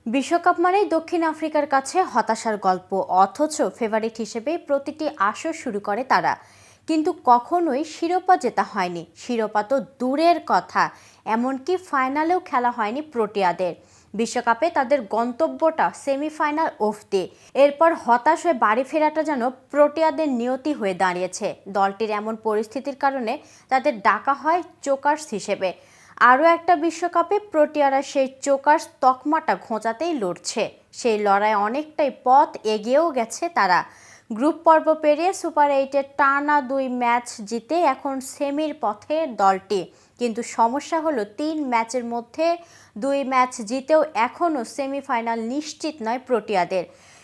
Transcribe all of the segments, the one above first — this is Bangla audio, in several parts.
বিশ্বকাপ মানেই দক্ষিণ আফ্রিকার কাছে হতাশার গল্প, অথচ ফেভারিট হিসেবেই প্রতিটি আসর শুরু করে তারা। কিন্তু কখনোই শিরোপা জেতা হয়নি, শিরোপা তো দূরের কথা, এমনকি ফাইনালেও খেলা হয়নি প্রোটিয়াদের। বিশ্বকাপে তাদের গন্তব্যটা সেমিফাইনাল অবধি, এরপর হতাশ হয়ে বাড়ি ফেরাটা যেন প্রোটিয়াদের নিয়তি হয়ে দাঁড়িয়েছে। দলটির এমন পরিস্থিতির কারণে তাদের ডাকা হয় চোকার্স হিসেবে। আরও একটা বিশ্বকাপে প্রোটিয়ারা সেই চোকার্স তকমাটা ঘোঁচাতেই লড়ছে। সেই লড়াই অনেকটাই পথ এগিয়েও গেছে তারা। গ্রুপ পর্ব পেরিয়ে সুপার 8-এর টানা 2 ম্যাচ জিতে এখন সেমির পথে দলটি। কিন্তু সমস্যা হলো 3 ম্যাচের মধ্যে 2 ম্যাচ জিতেও এখনও সেমিফাইনাল নিশ্চিত নয় প্রোটিয়াদের।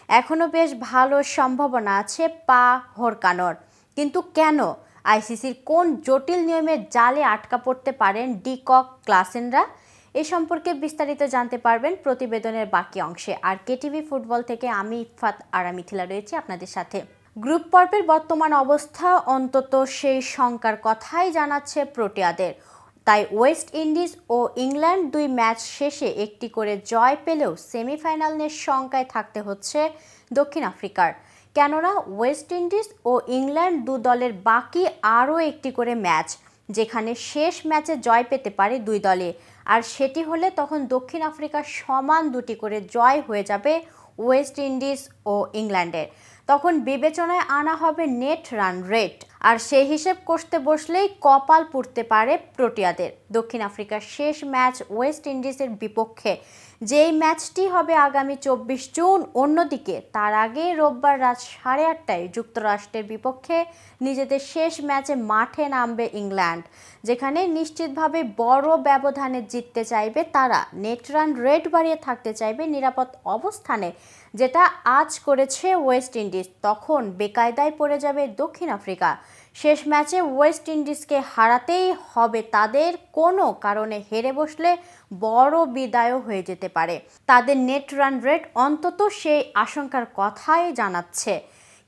এখনও বেশ ভালো সম্ভাবনা আছে পা হরকানোর। কিন্তু কেন? আইসিসির কোন জটিল নিয়মের জালে আটকা পড়তে পারেন ডিকক ক্লাসেনরা? এ সম্পর্কে বিস্তারিত জানতে পারবেন প্রতিবেদনের বাকি অংশে। আর কেটিভি ফুটবল থেকে আমি ইফাত আরা মিথিলা রয়েছি আপনাদের সাথে। গ্রুপ পর্বের বর্তমান অবস্থা অন্তত সেই শঙ্কার কথাই জানাচ্ছে প্রোটিয়াদের। তাই ওয়েস্ট ইন্ডিজ ও ইংল্যান্ড 2 ম্যাচ শেষে একটি করে জয় পেলেও সেমিফাইনালের শঙ্কায় থাকতে হচ্ছে দক্ষিণ আফ্রিকার। কেননা ওয়েস্ট ইন্ডিজ ও ইংল্যান্ড দু দলের বাকি আরও একটি করে ম্যাচ, যেখানে শেষ ম্যাচে জয় পেতে পারে 2 দলে। আর সেটি হলে তখন দক্ষিণ আফ্রিকার সমান 2টি করে জয় হয়ে যাবে ওয়েস্ট ইন্ডিজ ও ইংল্যান্ডের। তখন বিবেচনায় আনা হবে নেট রান রেট, আর সেই হিসেব কষতে বসলেই কপাল পুড়তে পারে প্রোটিয়াদের। দক্ষিণ আফ্রিকার শেষ ম্যাচ ওয়েস্ট ইন্ডিজের বিপক্ষে, যেই ম্যাচটি হবে আগামী 24 জুন। অন্যদিকে তার আগে রোববার রাত 8:30টায় যুক্তরাষ্ট্রের বিপক্ষে নিজেদের শেষ ম্যাচে মাঠে নামবে ইংল্যান্ড, যেখানে নিশ্চিতভাবে বড় ব্যবধানে জিততে চাইবে তারা। নেট রান রেট বাড়িয়ে থাকতে চাইবে নিরাপদ অবস্থানে, যেটা আজ করেছে ওয়েস্ট ইন্ডিজ। তখন বেকায়দায় পড়ে যাবে দক্ষিণ আফ্রিকা। শেষ ম্যাচে ওয়েস্ট ইন্ডিজকে হারাতেই হবে তাদের, কোনো কারণে হেরে বসলে বড় বিদায়ও হয়ে যেতে পারে তাদের। নেট রান রেট অন্তত সেই আশঙ্কার কথাই জানাচ্ছে।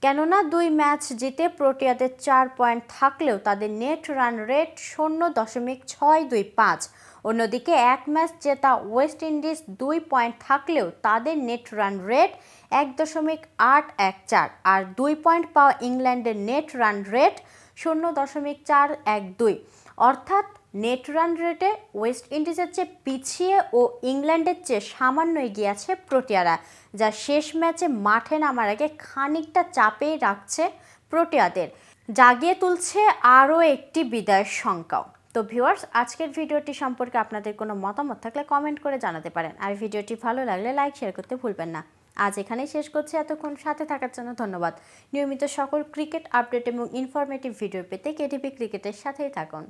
কেননা 2 ম্যাচ জিতে প্রোটিয়াদের 4 পয়েন্ট থাকলেও তাদের নেট রান রেট 0.625। অন্যদিকে 1 ম্যাচ জেতা ওয়েস্ট ইন্ডিজ 2 পয়েন্ট থাকলেও তাদের নেট রান রেট 1.814। আর 2 পয়েন্ট পাওয়া ইংল্যান্ডের নেট রান রেট 0.412। অর্থাৎ নেট রান রেটে ওয়েস্ট ইন্ডিজের চেয়ে পিছিয়ে ও ইংল্যান্ডের চেয়ে সামান্য এগিয়ে আছে প্রোটিয়ারা, যা শেষ ম্যাচে মাঠে নামার আগে খানিকটা চাপেই রাখছে প্রোটিয়াদের, জাগিয়ে তুলছে আরও একটি বিদায়ের শঙ্কাও। তো ভিউয়ার্স, আজকের ভিডিওটি সম্পর্কে আপনাদের কোনো মতামত থাকলে কমেন্ট করে জানাতে পারেন। আর ভিডিওটি ভালো লাগলে লাইক শেয়ার করতে ভুলবেন না। আজ এখানেই শেষ করছি। এতক্ষণ সাথে থাকার জন্য ধন্যবাদ। নিয়মিত সকল ক্রিকেট আপডেট এবং ইনফরমেটিভ ভিডিও পেতে কেটিভি ক্রিকেটের সাথেই থাকুন।